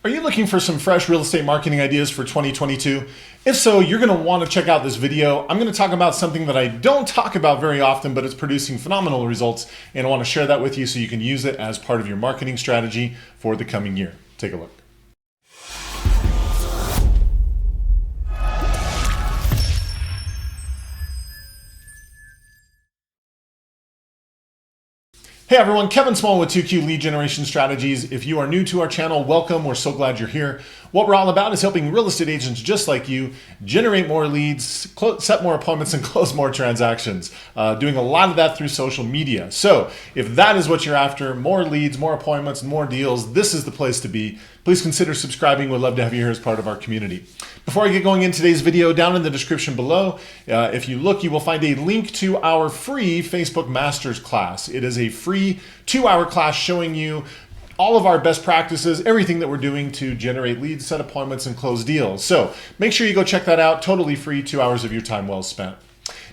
Are you looking for some fresh real estate marketing ideas for 2022? If so, you're going to want to check out this video. I'm going to talk about something that I don't talk about very often, but it's producing phenomenal results, and I want to share that with you so you can use it as part of your marketing strategy for the coming year. Take a look. Hey everyone, Kevin Smullin with 2Q Lead Generation Strategies. If you are new to our channel, welcome. We're so glad you're here. What we're all about is helping real estate agents just like you generate more leads, set more appointments, and close more transactions. Doing a lot of that through social media. So if that is what you're after, more leads, more appointments, and more deals, this is the place to be. Please consider subscribing. We'd love to have you here as part of our community. Before I get going in today's video, down in the description below, if you look, you will find a link to our free Facebook Masters class. It is a free 2-hour class showing you all of our best practices, everything that we're doing to generate leads, set appointments, and close deals. So make sure you go check that out. Totally free, 2 hours of your time well spent.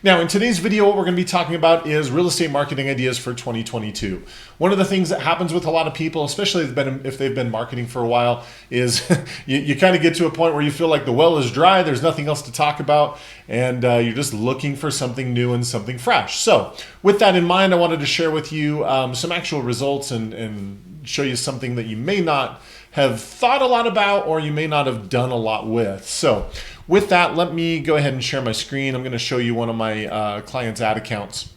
Now, in today's video, what we're going to be talking about is real estate marketing ideas for 2022. One of the things that happens with a lot of people, especially if they've been marketing for a while, is you kind of get to a point where you feel like the well is dry, there's nothing else to talk about, and you're just looking for something new and something fresh. So with that in mind, I wanted to share with you some actual results and show you something that you may not have thought a lot about or you may not have done a lot with. So with that, let me go ahead and share my screen. I'm going to show you one of my clients' ad accounts.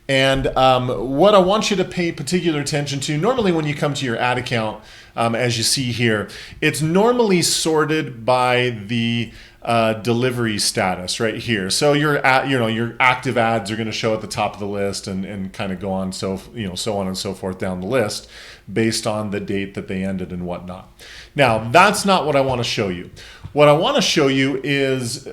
And what I want you to pay particular attention to, normally when you come to your ad account, as you see here, it's normally sorted by the delivery status right here. So your active ads are going to show at the top of the list and kind of go on so on and so forth down the list based on the date that they ended and whatnot. Now, that's not what I want to show you. What I want to show you is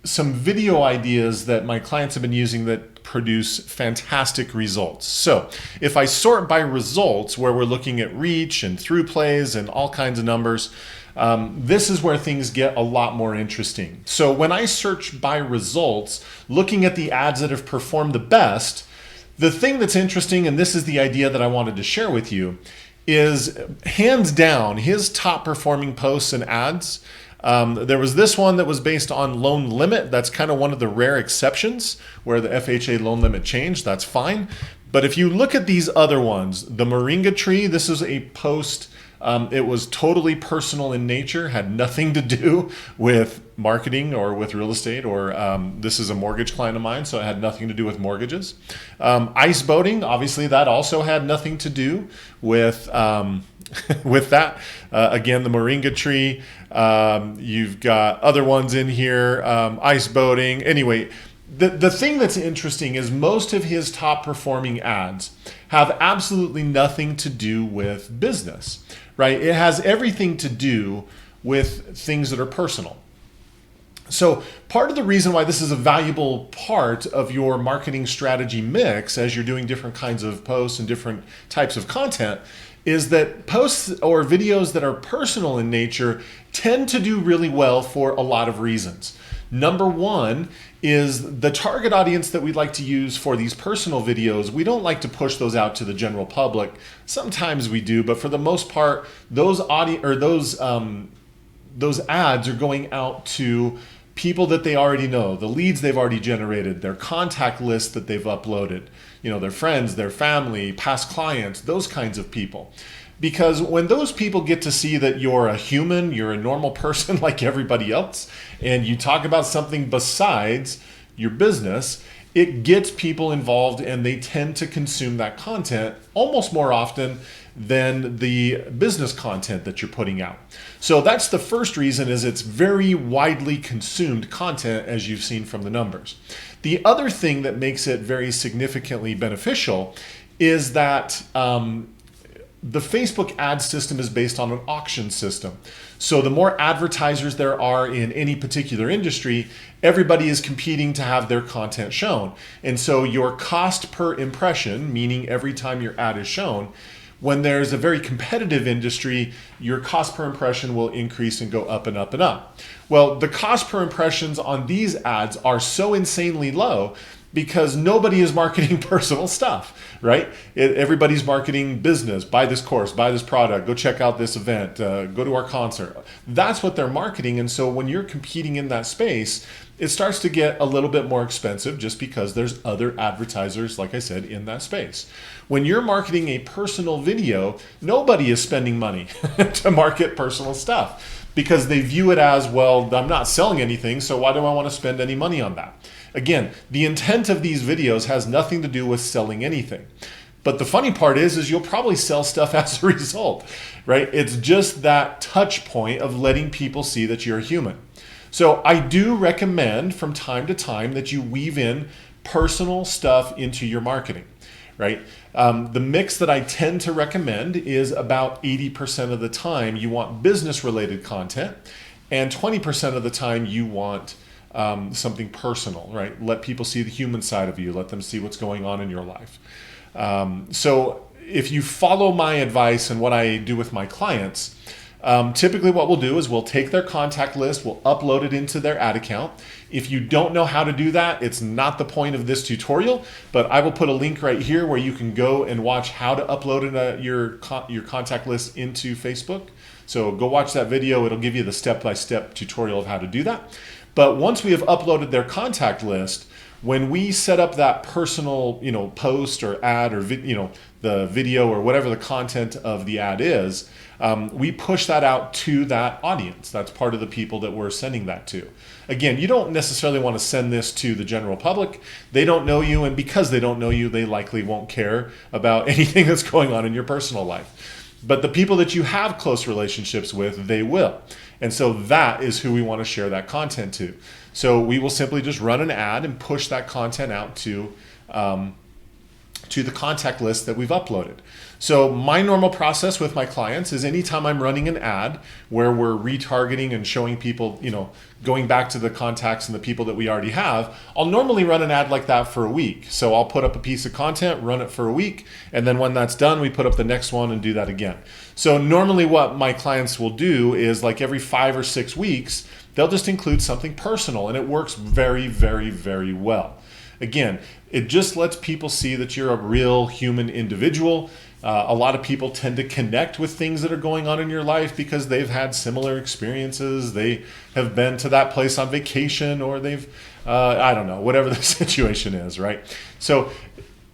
some video ideas that my clients have been using that produce fantastic results. So if I sort by results, where we're looking at reach and through plays and all kinds of numbers, this is where things get a lot more interesting. So when I search by results, looking at the ads that have performed the best, the thing that's interesting, and this is the idea that I wanted to share with you, is hands down his top performing posts and ads. There was this one that was based on loan limit. That's kind of one of the rare exceptions where the FHA loan limit changed. That's fine. But if you look at these other ones, the Moringa tree, this is a post. It was totally personal in nature, had nothing to do with marketing or with real estate, or this is a mortgage client of mine, so it had nothing to do with mortgages. Ice boating, obviously that also had nothing to do with with that. Again, the Moringa tree, you've got other ones in here, ice boating. Anyway, the thing that's interesting is most of his top performing ads have absolutely nothing to do with business, right? It has everything to do with things that are personal. So part of the reason why this is a valuable part of your marketing strategy mix as you're doing different kinds of posts and different types of content is that posts or videos that are personal in nature tend to do really well for a lot of reasons. Number one is the target audience that we'd like to use for these personal videos. We don't like to push those out to the general public. Sometimes we do, but for the most part, those ads are going out to people that they already know, the leads they've already generated, their contact list that they've uploaded, their friends, their family, past clients, those kinds of people. Because when those people get to see that you're a human, you're a normal person like everybody else, and you talk about something besides your business, it gets people involved and they tend to consume that content almost more often than the business content that you're putting out. So that's the first reason, is it's very widely consumed content, as you've seen from the numbers. The other thing that makes it very significantly beneficial is that the Facebook ad system is based on an auction system. So the more advertisers there are in any particular industry, everybody is competing to have their content shown. And so your cost per impression, meaning every time your ad is shown, when there's a very competitive industry, your cost per impression will increase and go up and up and up. Well, the cost per impressions on these ads are so insanely low because nobody is marketing personal stuff, right? Everybody's marketing business. Buy this course, buy this product, go check out this event, go to our concert. That's what they're marketing. And so when you're competing in that space, it starts to get a little bit more expensive just because there's other advertisers, like I said, in that space. When you're marketing a personal video, nobody is spending money to market personal stuff because they view it as, well, I'm not selling anything, so why do I want to spend any money on that? Again, the intent of these videos has nothing to do with selling anything. But the funny part is you'll probably sell stuff as a result, right? It's just that touch point of letting people see that you're human. So I do recommend from time to time that you weave in personal stuff into your marketing, right? The mix that I tend to recommend is about 80% of the time you want business related content and 20% of the time you want something personal, right? Let people see the human side of you. Let them see what's going on in your life. So if you follow my advice and what I do with my clients, typically what we'll do is we'll take their contact list, we'll upload it into their ad account. If you don't know how to do that, it's not the point of this tutorial, but I will put a link right here where you can go and watch how to upload your contact list into Facebook. So go watch that video. It'll give you the step-by-step tutorial of how to do that. But once we have uploaded their contact list, when we set up that personal, post or ad or the video or whatever the content of the ad is, we push that out to that audience. That's part of the people that we're sending that to. Again, you don't necessarily want to send this to the general public. They don't know you, and because they don't know you, they likely won't care about anything that's going on in your personal life. But the people that you have close relationships with, they will. And so that is who we want to share that content to. So we will simply just run an ad and push that content out to the contact list that we've uploaded. So my normal process with my clients is anytime I'm running an ad where we're retargeting and showing people, going back to the contacts and the people that we already have, I'll normally run an ad like that for a week. So I'll put up a piece of content, run it for a week, and then when that's done, we put up the next one and do that again. So normally what my clients will do is like every 5 or 6 weeks, they'll just include something personal, and it works very, very, very well. Again, it just lets people see that you're a real human individual. A lot of people tend to connect with things that are going on in your life because they've had similar experiences. They have been to that place on vacation, or they've, I don't know, whatever the situation is, right? So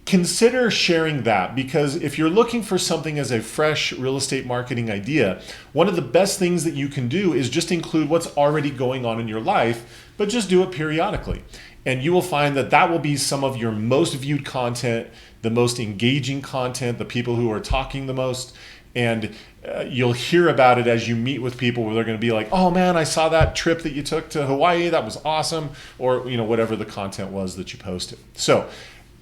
consider sharing that, because if you're looking for something as a fresh real estate marketing idea, one of the best things that you can do is just include what's already going on in your life, but just do it periodically. And you will find that that will be some of your most viewed content, the most engaging content, the people who are talking the most. And you'll hear about it as you meet with people where they're going to be like, oh man, I saw that trip that you took to Hawaii. That was awesome. Or whatever the content was that you posted. So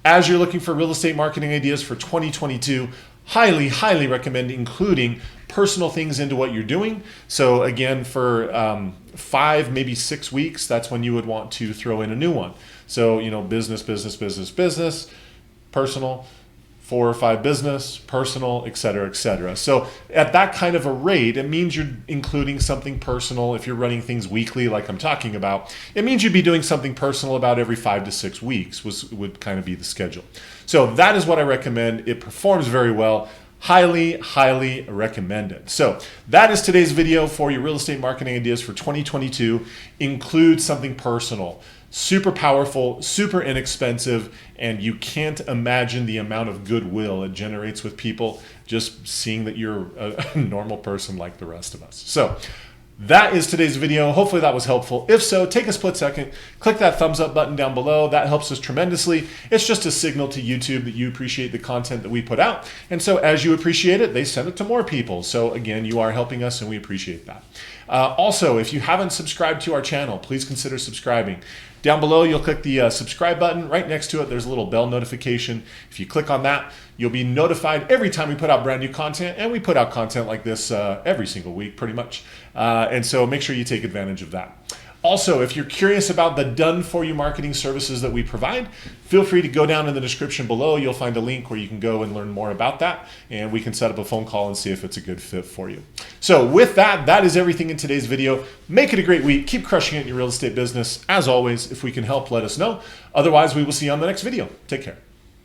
as you're looking for real estate marketing ideas for 2022, highly, highly recommend including personal things into what you're doing. So again, for 5, maybe 6 weeks, that's when you would want to throw in a new one. So, business, business, business, business, personal, 4 or 5 business, personal, et cetera, et cetera. So at that kind of a rate, it means you're including something personal. If you're running things weekly, like I'm talking about, it means you'd be doing something personal about every 5 to 6 weeks would kind of be the schedule. So that is what I recommend. It performs very well. Highly, highly recommended. So that is today's video for your real estate marketing ideas for 2022. Include something personal. Super powerful, super inexpensive, and you can't imagine the amount of goodwill it generates with people just seeing that you're a normal person like the rest of us. So that is today's video. Hopefully that was helpful. If so, take a split second, click that thumbs up button down below. That helps us tremendously. It's just a signal to YouTube that you appreciate the content that we put out. And so as you appreciate it, they send it to more people. So again, you are helping us and we appreciate that. Also, if you haven't subscribed to our channel, please consider subscribing. Down below, you'll click the subscribe button. Right next to it, there's a little bell notification. If you click on that, you'll be notified every time we put out brand new content, and we put out content like this every single week, pretty much. And so make sure you take advantage of that. Also, if you're curious about the done-for-you marketing services that we provide, feel free to go down in the description below. You'll find a link where you can go and learn more about that, and we can set up a phone call and see if it's a good fit for you. So with that, that is everything in today's video. Make it a great week. Keep crushing it in your real estate business. As always, if we can help, let us know. Otherwise, we will see you on the next video. Take care.